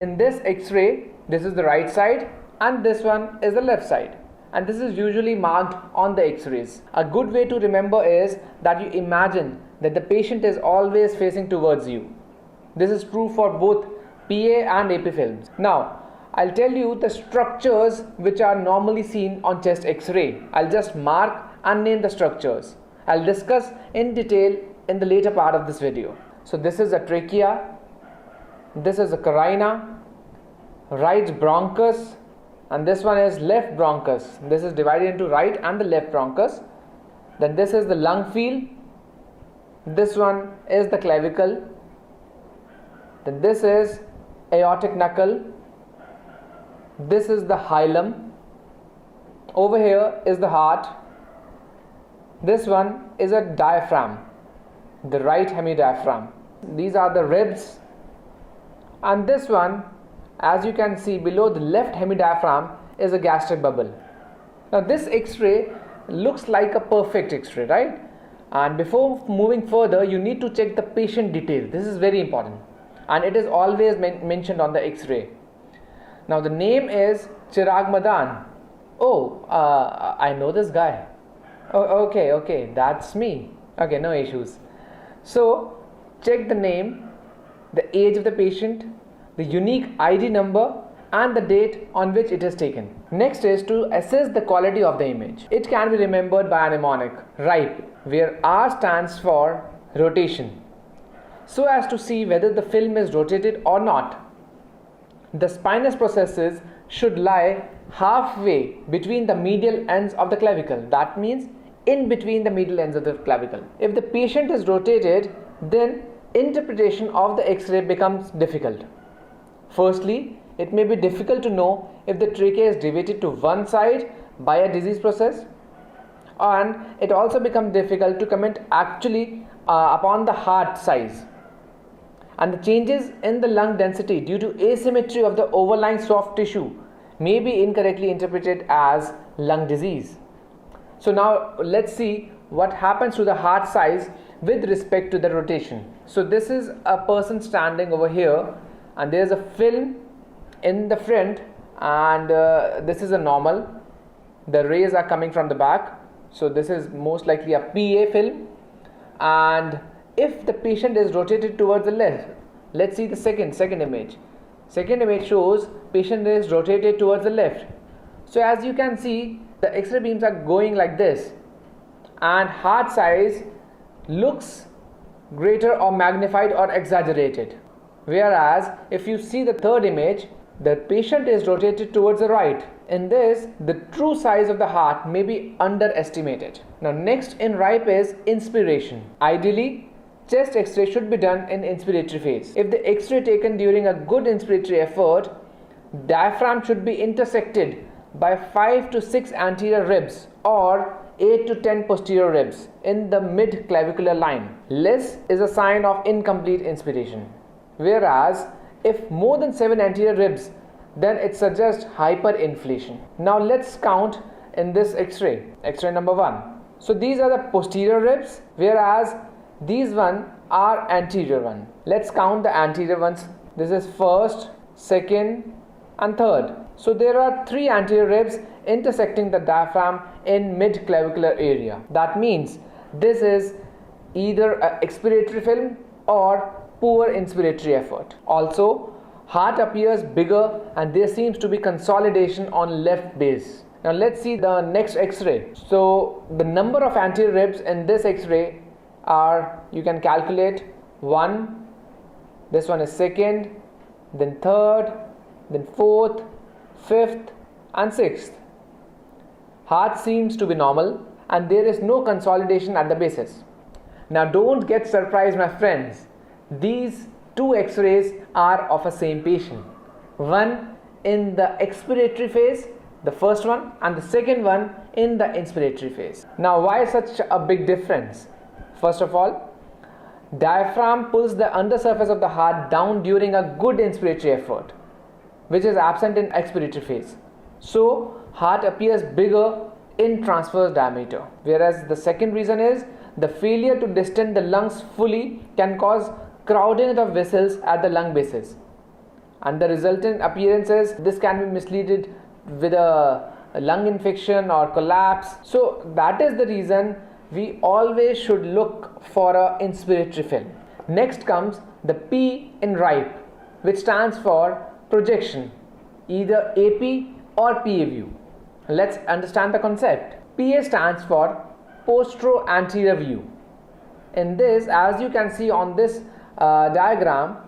In this X-ray, this is the right side and this one is the left side, and this is usually marked on the X-rays. A good way to remember is that you imagine that the patient is always facing towards you. This is true for both PA and AP films. Now, I'll tell you the structures which are normally seen on chest X-ray. I'll just mark and name the structures. I'll discuss in detail in the later part of this video. So this is a trachea, this is a carina, right bronchus, and this one is left bronchus. This is divided into right and the left bronchus. Then this is the lung field, this one is the clavicle, then this is aortic knuckle, this is the hilum, over here is the heart, this one is a diaphragm, the right hemidiaphragm. These are the ribs, and this one, as you can see below the left hemidiaphragm, is a gastric bubble. Now this X-ray looks like a perfect X-ray, right? And before moving further, you need to check the patient detail. This is very important, and it is always mentioned on the X-ray. Now the name is Chirag Madan. Oh, I know this guy. Oh, okay, that's me. Okay, no issues. So check the name, the age of the patient, the unique ID number, and the date on which it is taken. Next is to assess the quality of the image. It can be remembered by a mnemonic, RIPE, where R stands for rotation, so as to see whether the film is rotated or not. The spinous processes should lie halfway between the medial ends of the clavicle. That means in between the medial ends of the clavicle. If the patient is rotated, then interpretation of the X-ray becomes difficult. Firstly, it may be difficult to know if the trachea is deviated to one side by a disease process, and it also becomes difficult to comment actually upon the heart size. And the changes in the lung density due to asymmetry of the overlying soft tissue may be incorrectly interpreted as lung disease. So now let's see what happens to the heart size with respect to the rotation. So this is a person standing over here, and there is a film in the front, and this is a normal. The rays are coming from the back, so this is most likely a PA film. And if the patient is rotated towards the left, let's see the second image. Second image shows patient is rotated towards the left. So as you can see, the X-ray beams are going like this, and heart size looks greater or magnified or exaggerated. Whereas if you see the third image, the patient is rotated towards the right. In this, the true size of the heart may be underestimated. Now next in RIPE is inspiration. Ideally, chest X-ray should be done in inspiratory phase. If the X-ray taken during a good inspiratory effort, diaphragm should be intersected by 5 to 6 anterior ribs or 8 to 10 posterior ribs in the mid-clavicular line. Less is a sign of incomplete inspiration. Whereas if more than 7 anterior ribs, then it suggests hyperinflation. Now let's count in this X-ray. X-ray number 1. So these are the posterior ribs, whereas these one are anterior one. Let's count the anterior ones. This is first, second, and third. So there are 3 anterior ribs intersecting the diaphragm in mid-clavicular area. That means this is either an expiratory film or poor inspiratory effort. Also, heart appears bigger and there seems to be consolidation on left base. Now let's see the next X-ray. So the number of anterior ribs in this X-ray are, you can calculate, 1, this one is second, then third, then fourth, fifth, and sixth. Heart seems to be normal and there is no consolidation at the bases. Now don't get surprised, my friends. These 2 X-rays are of a same patient. One in the expiratory phase, the first one, and the second one in the inspiratory phase. Now why such a big difference? First of all, diaphragm pulls the undersurface of the heart down during a good inspiratory effort, which is absent in expiratory phase. So heart appears bigger in transverse diameter. Whereas the second reason is the failure to distend the lungs fully can cause crowding of vessels at the lung bases. and the resultant appearances, this can be misleaded with a lung infection or collapse. So that is the reason we always should look for a inspiratory film. Next comes the P in RIPE, which stands for projection, either AP or PA view. Let's understand the concept. PA stands for postero-anterior view. In this, as you can see on this diagram,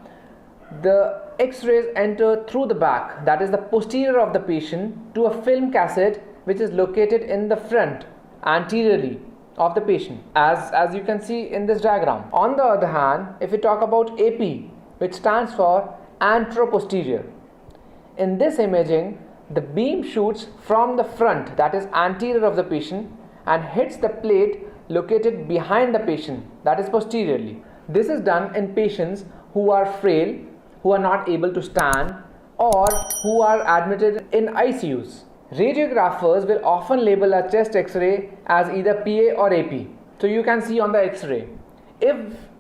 the X-rays enter through the back, that is the posterior of the patient, to a film cassette which is located in the front, anteriorly of the patient, as you can see in this diagram. On the other hand, if we talk about AP, which stands for anteroposterior, in this imaging, the beam shoots from the front, that is anterior of the patient, and hits the plate located behind the patient, that is posteriorly. This is done in patients who are frail, who are not able to stand, or who are admitted in ICUs. Radiographers will often label a chest X-ray as either PA or AP. So you can see on the X-ray, if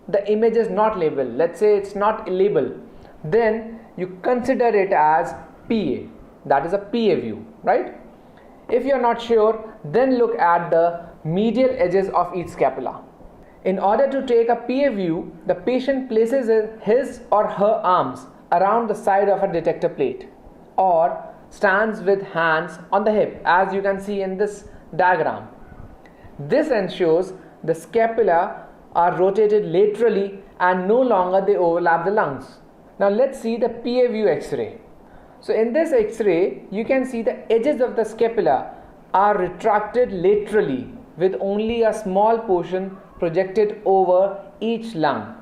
the image is not labeled, let's say it's not labeled, then you consider it as PA, that is a PA view, right? If you are not sure, then look at the medial edges of each scapula. In order to take a PA view, the patient places his or her arms around the side of a detector plate or stands with hands on the hip, as you can see in this diagram. This ensures the scapula are rotated laterally and no longer they overlap the lungs. Now let's see the PA view X-ray. So in this X-ray, you can see the edges of the scapula are retracted laterally with only a small portion projected over each lung,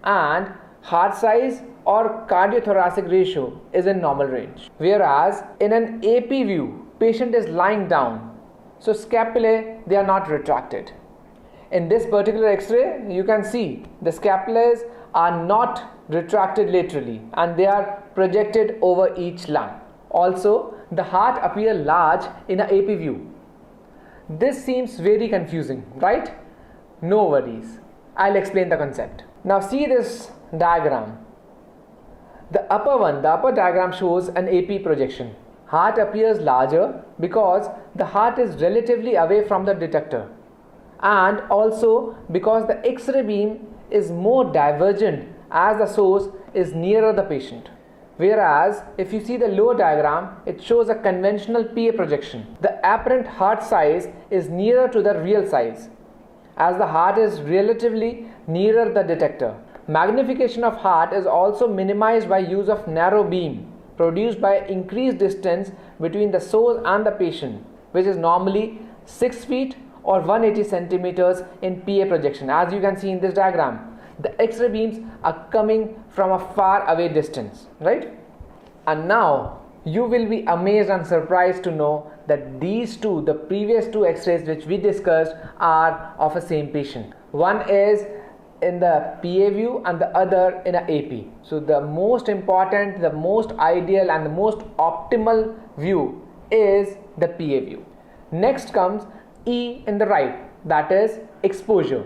and heart size or cardiothoracic ratio is in normal range. Whereas in an AP view, patient is lying down, so scapulae, they are not retracted. In this particular X-ray, you can see the scapulae are not retracted laterally and they are projected over each lung. Also, the heart appears large in an AP view. This seems very confusing, right? No worries, I'll explain the concept. Now see this diagram. The upper diagram shows an AP projection. Heart appears larger because the heart is relatively away from the detector, and also because the X-ray beam is more divergent as the source is nearer the patient. Whereas if you see the lower diagram, it shows a conventional PA projection. The apparent heart size is nearer to the real size, as the heart is relatively nearer the detector. Magnification of heart is also minimized by use of narrow beam produced by increased distance between the source and the patient, which is normally 6 feet or 180 centimeters in PA projection. As you can see in this diagram, the X-ray beams are coming from a far away distance, right? And now you will be amazed and surprised to know that these two, the previous two X-rays which we discussed, are of a same patient. One is in the PA view and the other in a AP. So the most important, the most ideal and the most optimal view is the PA view. Next comes E in the right, that is exposure.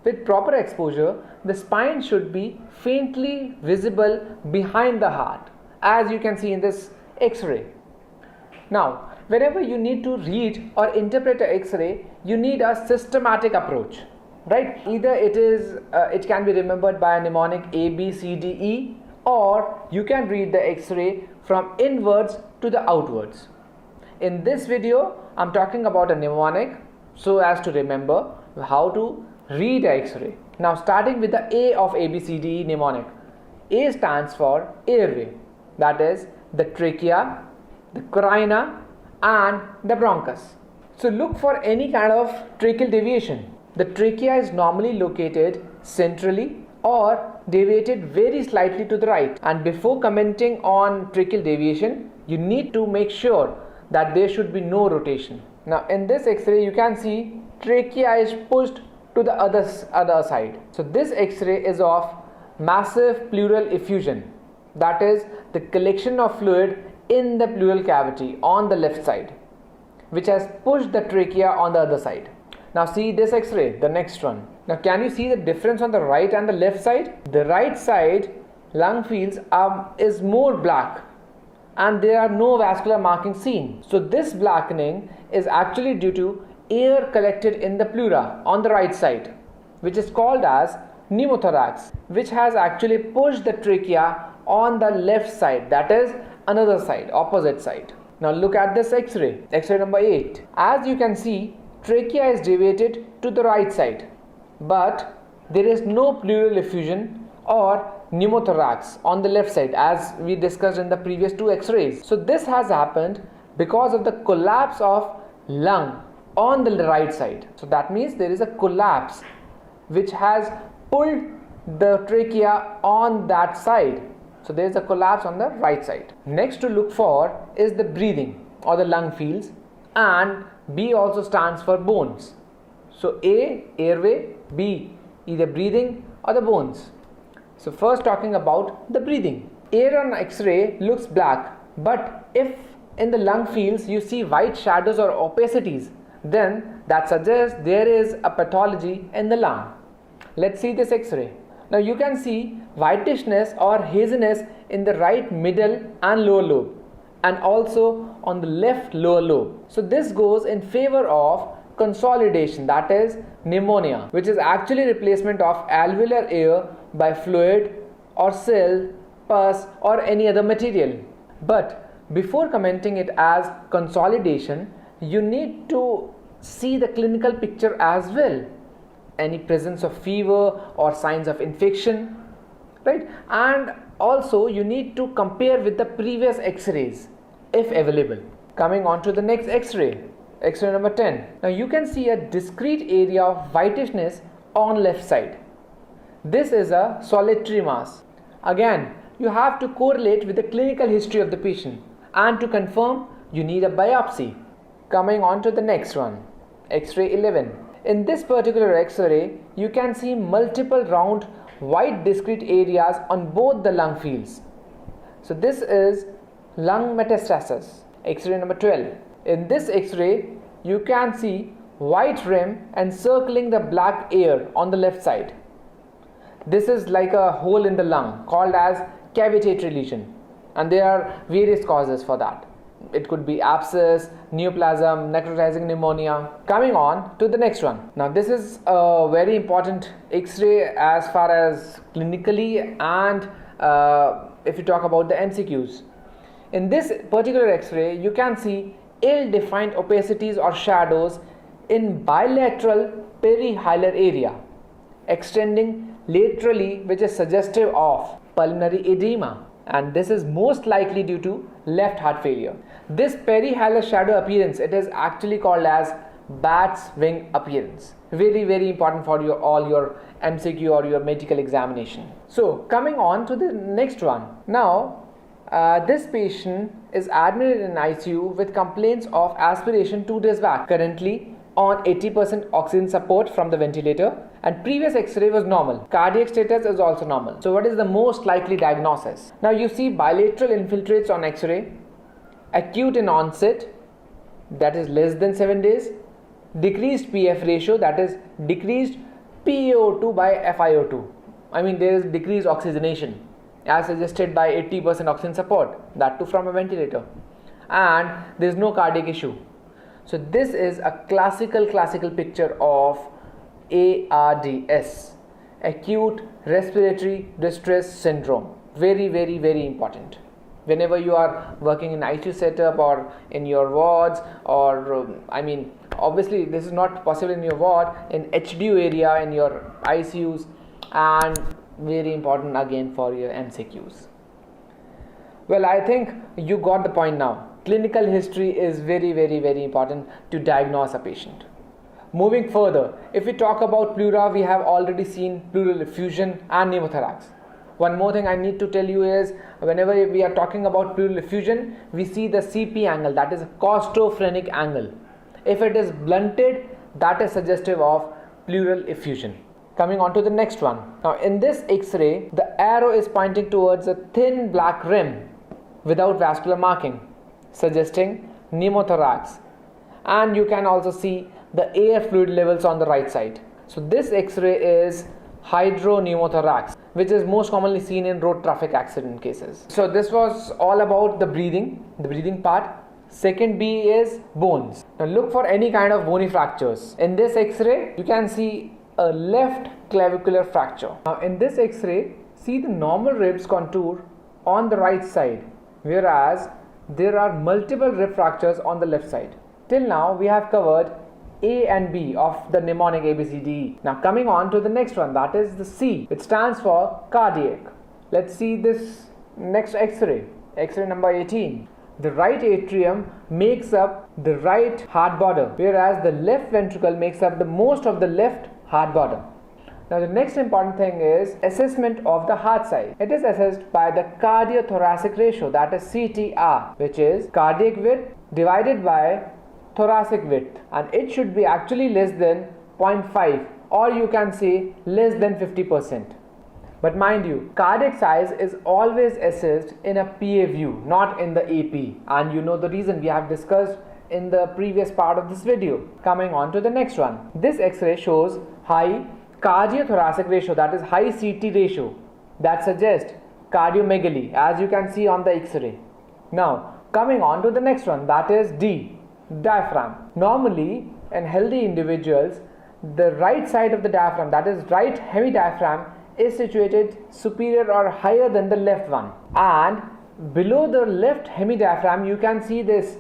With proper exposure, the spine should be faintly visible behind the heart, as you can see in this X-ray. Now, whenever you need to read or interpret an X-ray, you need a systematic approach, right? Either it can be remembered by a mnemonic A, B, C, D, E, or you can read the X-ray from inwards to the outwards. In this video, I'm talking about a mnemonic so as to remember how to read an X-ray. Now starting with the A of ABCDE mnemonic. A stands for airway, that is the trachea, the carina and the bronchus. So look for any kind of tracheal deviation. The trachea is normally located centrally or deviated very slightly to the right, and before commenting on tracheal deviation, you need to make sure that there should be no rotation. Now in this X-ray you can see trachea is pushed to the other side. So this X-ray is of massive pleural effusion, that is the collection of fluid in the pleural cavity on the left side, which has pushed the trachea on the other side. Now see this X-ray, the next one. Now can you see the difference on the right and the left side? The right side lung fields is more black and there are no vascular markings seen. So this blackening is actually due to air collected in the pleura on the right side, which is called as pneumothorax, which has actually pushed the trachea on the left side, that is another side, opposite side. Now look at this X-ray, X-ray number 8. As you can see, trachea is deviated to the right side, but there is no pleural effusion or pneumothorax on the left side as we discussed in the previous two X-rays. So this has happened because of the collapse of lung on the right side. So that means there is a collapse which has pulled the trachea on that side. So there is a collapse on the right side. Next to look for is the breathing or the lung fields, and B also stands for bones. So A, airway, B, either breathing or the bones. So first talking about the breathing. Air on X-ray looks black, but if in the lung fields you see white shadows or opacities, then that suggests there is a pathology in the lung. Let's see this X-ray. Now you can see whitishness or haziness in the right middle and lower lobe, and also on the left lower lobe. So this goes in favor of consolidation, that is pneumonia, which is actually replacement of alveolar air by fluid or cell, pus or any other material. But before commenting it as consolidation, you need to see the clinical picture as well. Any presence of fever or signs of infection, right? And also you need to compare with the previous X-rays if available. Coming on to the next X-ray, X-ray number 10. Now you can see a discrete area of whitishness on left side. This is a solitary mass. Again, you have to correlate with the clinical history of the patient, and to confirm you need a biopsy. Coming on to the next one, X-ray 11. In this particular X-ray, you can see multiple round white discrete areas on both the lung fields. So this is lung metastasis. X-ray number 12. In this X-ray, you can see white rim encircling the black air on the left side. This is like a hole in the lung called as cavitatory lesion, and there are various causes for that. It could be abscess, neoplasm, necrotizing pneumonia. Coming on to the next one. Now this is a very important X-ray as far as clinically and if you talk about the MCQs. In this particular X-ray, you can see ill-defined opacities or shadows in bilateral perihilar area extending laterally, which is suggestive of pulmonary edema, and this is most likely due to left heart failure. This perihilar shadow appearance, it is actually called as bat's wing appearance. Very, very important for all your MCQ or your medical examination. So coming on to the next one. Now this patient is admitted in ICU with complaints of aspiration 2 days back, currently on 80% oxygen support from the ventilator, and previous X-ray was normal. Cardiac status is also normal. So what is the most likely diagnosis? Now you see bilateral infiltrates on X-ray, acute in onset, that is less than 7 days, decreased PF ratio, that is decreased PaO2 by FiO2. I mean there is decreased oxygenation as suggested by 80% oxygen support, that too from a ventilator, and there is no cardiac issue. So this is a classical picture of ARDS, acute respiratory distress syndrome. Very, very, very important. Whenever you are working in ICU setup or in your wards, or obviously this is not possible in your ward, in HDU area, in your ICUs, and very important again for your MCQs. Well, I think you got the point now. Clinical history is very, very, very important to diagnose a patient. Moving further, if we talk about pleura, we have already seen pleural effusion and pneumothorax. One more thing I need to tell you is, whenever we are talking about pleural effusion, we see the CP angle, that is a costophrenic angle. If it is blunted, that is suggestive of pleural effusion. Coming on to the next one. Now in this X-ray, the arrow is pointing towards a thin black rim without vascular marking, suggesting pneumothorax, and you can also see the air fluid levels on the right side. So this X-ray is hydropneumothorax, which is most commonly seen in road traffic accident cases. So this was all about the breathing part. Second B is bones. Now look for any kind of bony fractures. In this X-ray, you can see a left clavicular fracture. Now in this X-ray, see the normal ribs contour on the right side, whereas there are multiple rib fractures on the left side. Till now we have covered A and B of the mnemonic ABCDE. Now coming on to the next one, that is the C, which stands for cardiac. Let's see this next X-ray, X-ray number 18. The right atrium makes up the right heart border, whereas the left ventricle makes up the most of the left heart border. Now the next important thing is assessment of the heart size. It is assessed by the cardiothoracic ratio, that is CTR, which is cardiac width divided by thoracic width, and it should be actually less than 0.5, or you can say less than 50%. But mind you, cardiac size is always assessed in a PA view, not in the AP, and you know the reason, we have discussed in the previous part of this video. Coming on to the next one, this X-ray shows high cardiothoracic ratio, that is high CT ratio, that suggests cardiomegaly, as you can see on the X-ray. Now coming on to the next one, that is D, diaphragm. Normally in healthy individuals, the right side of the diaphragm, that is right hemidiaphragm, is situated superior or higher than the left one, and below the left hemidiaphragm you can see this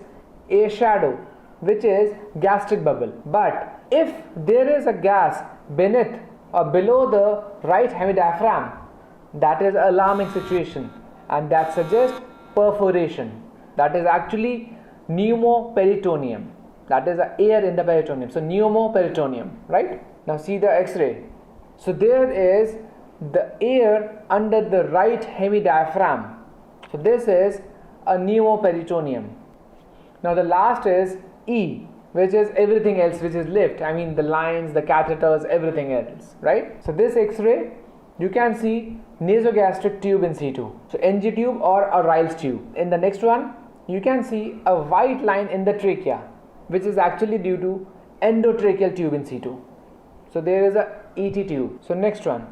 air shadow, which is gastric bubble. But if there is a gas beneath or below the right hemidiaphragm, that is an alarming situation, and that suggests perforation. That is actually pneumoperitoneum, that is air in the peritoneum. So pneumoperitoneum, right? Now see the X-ray. So there is the air under the right hemidiaphragm. So this is a pneumoperitoneum. Now the last is E, which is everything else which is left. I mean the lines, the catheters, everything else, right? So this X-ray, you can see nasogastric tube in situ, so NG tube or a Riles tube. In the next one, you can see a white line in the trachea, which is actually due to endotracheal tube in situ. So there is a ET tube. So next one,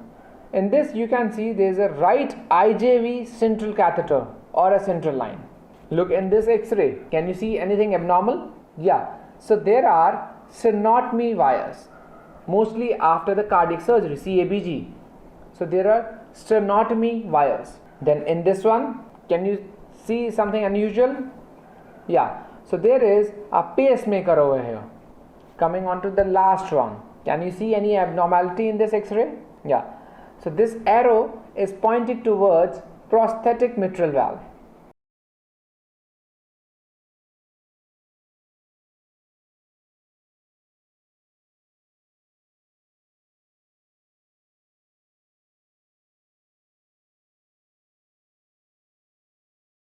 in this you can see there is a right IJV central catheter or a central line. Look in this X-ray, can you see anything abnormal? Yeah, so there are sternotomy wires, mostly after the cardiac surgery, CABG. So there are sternotomy wires. Then in this one, can you see something unusual? Yeah, so there is a pacemaker over here. Coming on to the last one, can you see any abnormality in this X-ray? Yeah, so this arrow is pointed towards prosthetic mitral valve.